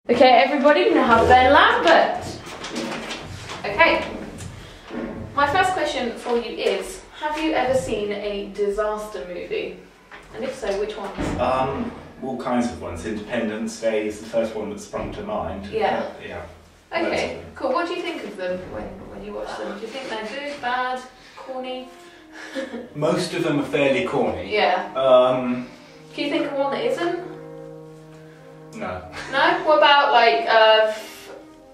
Okay, everybody, now Ben Lambert. Okay, my first question for you is, have you ever seen a disaster movie? And if so, which ones? All kinds of ones. Independence Day is the first one that sprung to mind. Yeah. Yeah. Okay, cool. What do you think of them when you watch them? Do you think they're good, bad, corny? Most of them are fairly corny. Yeah. Can you think of one that isn't? No. No? What about like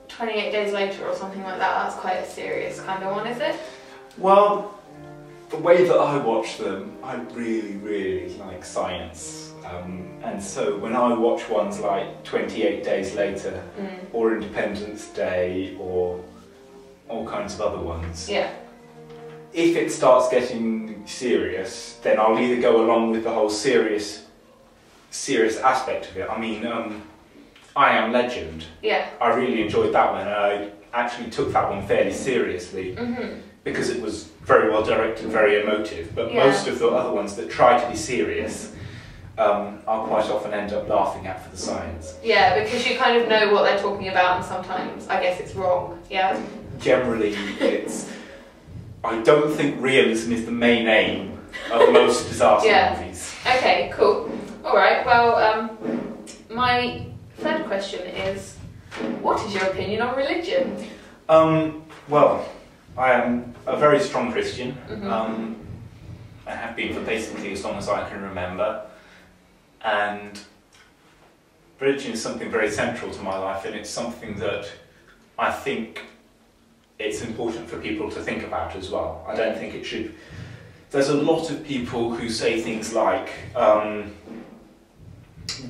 28 Days Later or something like that? That's quite a serious kind of one, is it? Well, the way that I watch them, I really like science. And so when I watch ones like 28 Days Later or Independence Day or all kinds of other ones, yeah. if it starts getting serious, then I'll either go along with the whole serious aspect of it. I mean, I Am Legend. Yeah. I really enjoyed that one, and I actually took that one fairly seriously because it was very well directed, very emotive. But most of the other ones that try to be serious, I'll quite often end up laughing at for the science. Yeah, because you kind of know what they're talking about, and sometimes I guess it's wrong. Yeah. Generally, it's. I don't think realism is the main aim of most disaster movies. Okay, cool. Alright, well, my third question is, what is your opinion on religion? Well, I am a very strong Christian. I have been for basically as long as I can remember. And religion is something very central to my life, and it's something that I think it's important for people to think about as well. I don't think it should. There's a lot of people who say things like,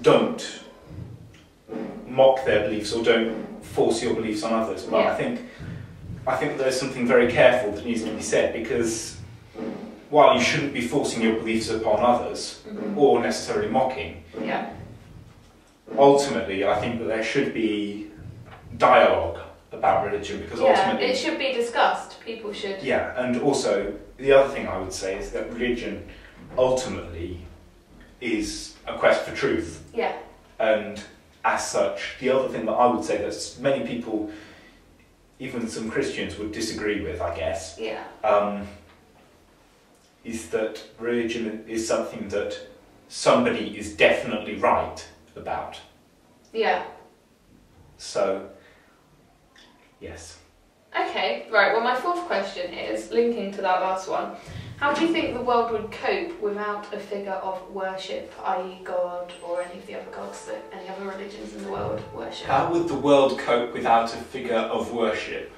don't mock their beliefs or don't force your beliefs on others. But I think there's something very careful that needs to be said, because while you shouldn't be forcing your beliefs upon others or necessarily mocking, ultimately I think that there should be dialogue about religion, because ultimately it should be discussed. People should. Yeah, and also the other thing I would say is that religion ultimately is a quest for truth. Yeah. And as such, the other thing that I would say that many people, even some Christians, would disagree with, I guess, is that religion is something that somebody is definitely right about. Yeah. So, yes. Okay, right, well my fourth question is, linking to that last one, how do you think the world would cope without a figure of worship, i.e. God or any of the other gods that any other religions in the world worship? How would the world cope without a figure of worship?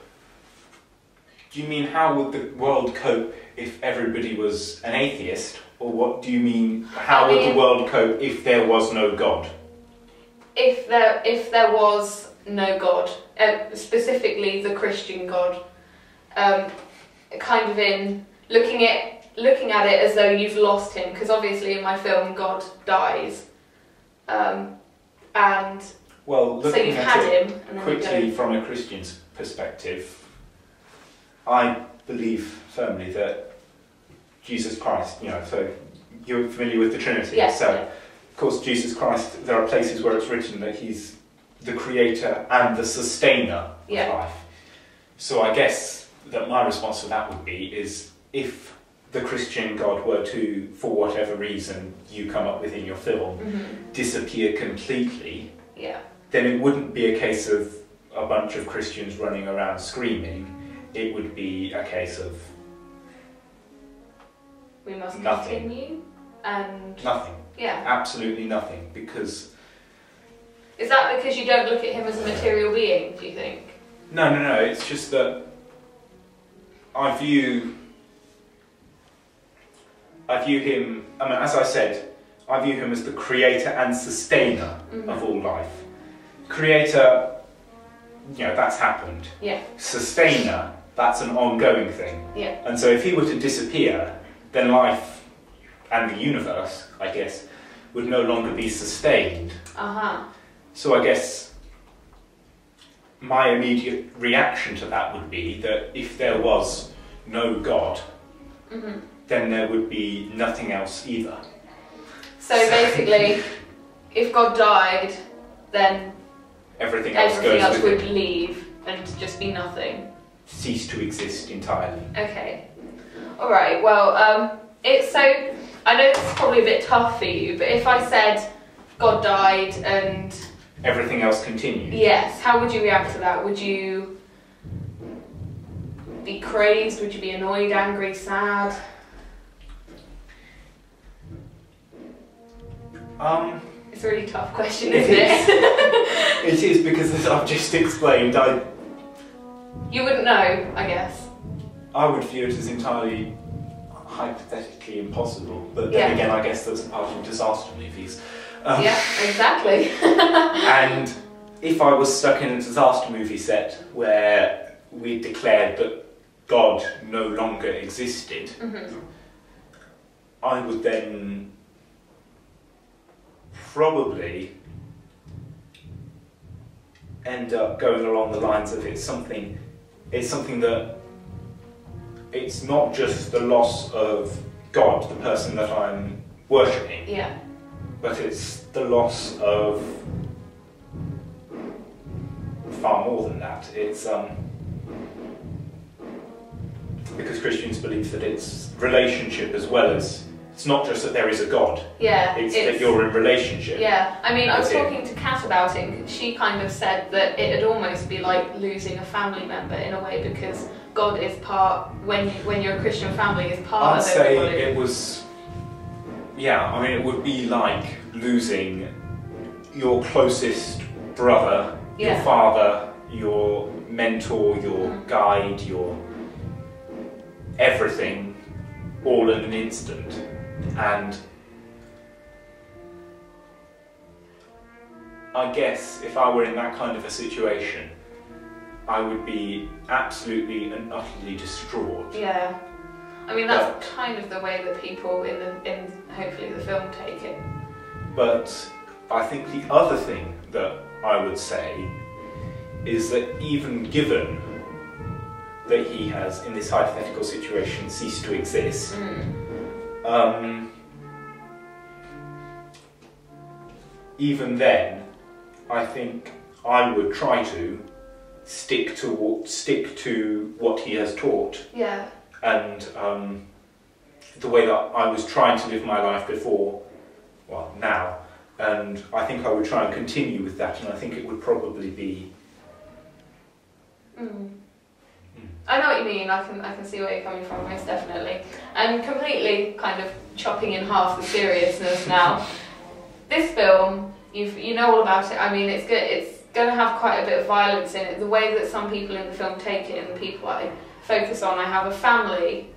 Do you mean how would the world cope if everybody was an atheist? Or what do you mean, how would the world cope if there was no God? If there was no God, specifically the Christian God, kind of in looking at it as though you've lost him, because obviously in my film God dies, and well, looking so you've at had it him, and then quickly from a Christian's perspective, I believe firmly that Jesus Christ, so you're familiar with the Trinity, of course Jesus Christ, there are places where it's written that he's the creator and the sustainer of life. So I guess that my response to that would be is, if the Christian God were to, for whatever reason you come up with in your film, disappear completely, then it wouldn't be a case of a bunch of Christians running around screaming. It would be a case of we must nothing. Continue and nothing. Yeah. Absolutely nothing, because... Is that because you don't look at him as a material being, do you think? No, it's just that I view him, I mean, as I said, I view him as the creator and sustainer of all life. Creator, that's happened. Yeah. Sustainer, that's an ongoing thing. Yeah. And so if he were to disappear, then life and the universe, I guess, would no longer be sustained. So I guess my immediate reaction to that would be that if there was no God, then there would be nothing else either. So basically, if God died, then everything else would leave and just be nothing. Cease to exist entirely. Okay. All right. Well, it's so. I know this is probably a bit tough for you, but if I said God died and everything else continued. Yes. How would you react to that? Would you be crazed? Would you be annoyed, angry, sad? It's a really tough question, isn't it? It is, because as I've just explained, you wouldn't know, I guess. I would view it as entirely hypothetically impossible, but then again, I guess that's part of disaster movies. Yeah, exactly. And if I was stuck in a disaster movie set where we declared that God no longer existed, I would then probably end up going along the lines of it's something that it's not just the loss of God, the person that I'm worshipping, but it's the loss of far more than that. It's because Christians believe that it's relationship as well as, it's not just that there is a God. Yeah. It's that you're in relationship. Yeah. I mean, I was talking to Kat about it, and she kind of said that it'd almost be like losing a family member in a way, because God is part, when you're a Christian family, is part of everybody. I'd say it was, I mean, it would be like losing your closest brother, your father, your mentor, your guide, your everything, all in an instant. And I guess if I were in that kind of a situation, I would be absolutely and utterly distraught. Yeah. I mean, that's kind of the way that people in hopefully the film take it. But I think the other thing that I would say is that even given that he has, in this hypothetical situation, ceased to exist, even then, I think I would try to stick to what he has taught. Yeah. And the way that I was trying to live my life before, well, now, and I think I would try and continue with that, and I think it would probably be. I know what you mean. I can see where you're coming from, most definitely. And completely kind of chopping in half the seriousness now. This film, you know all about it. I mean, it's good. It's going to have quite a bit of violence in it. The way that some people in the film take it, and the people I focus on, I have a family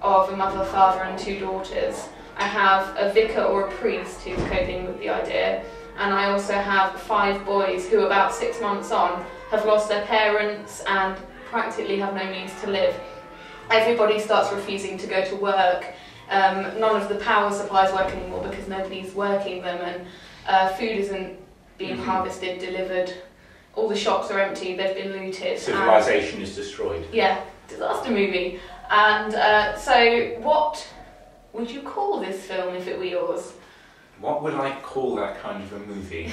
of a mother, father, and 2 daughters. I have a vicar or a priest who's coping with the idea, and I also have 5 boys who, about 6 months on, have lost their parents and practically have no means to live. Everybody starts refusing to go to work. None of the power supplies work anymore because nobody's working them, and food isn't being harvested, delivered. All the shops are empty, they've been looted. Civilization is destroyed. Yeah, disaster movie. And so what would you call this film if it were yours? What would I call that kind of a movie?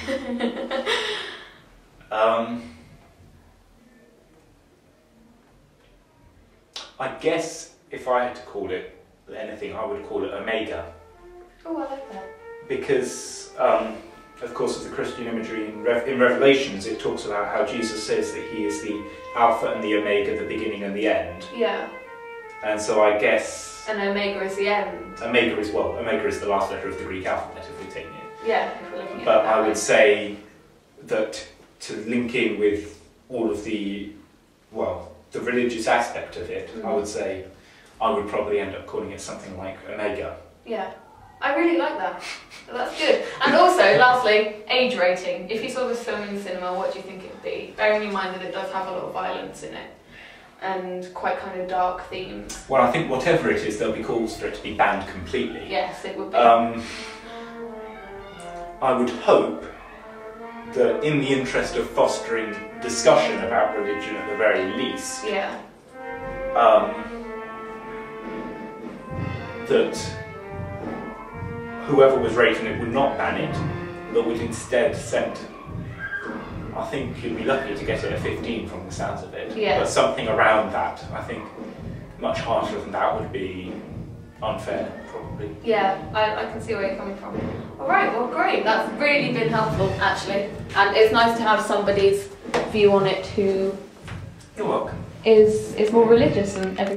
I guess if I had to call it anything, I would call it Omega. Oh, I like that. Because, of course, as the Christian imagery in Revelations, it talks about how Jesus says that he is the Alpha and the Omega, the beginning and the end. Yeah. And so I guess... And Omega is the end. Omega is the last letter of the Greek alphabet, if we're taking it. Yeah, if we're looking at it. But I would say that to link in with all of the religious aspect of it, I would say I would probably end up calling it something like Omega. Yeah, I really like that. That's good. And also, lastly, age rating. If you saw this film in the cinema, what do you think it would be? Bearing in mind that it does have a lot of violence in it and quite kind of dark themes. Well, I think whatever it is, there'll be calls for it to be banned completely. Yes, it would be. I would hope that in the interest of fostering discussion about religion at the very least, that whoever was rating it would not ban it, but would instead set, I think you'd be lucky to get it a 15 from the sounds of it. Yeah. But something around that, I think much harsher than that would be unfair, probably. Yeah, I can see where you're coming from. All right, well, great. That's really been helpful, actually. And it's nice to have somebody's view on it who You're welcome. is more religious than everybody.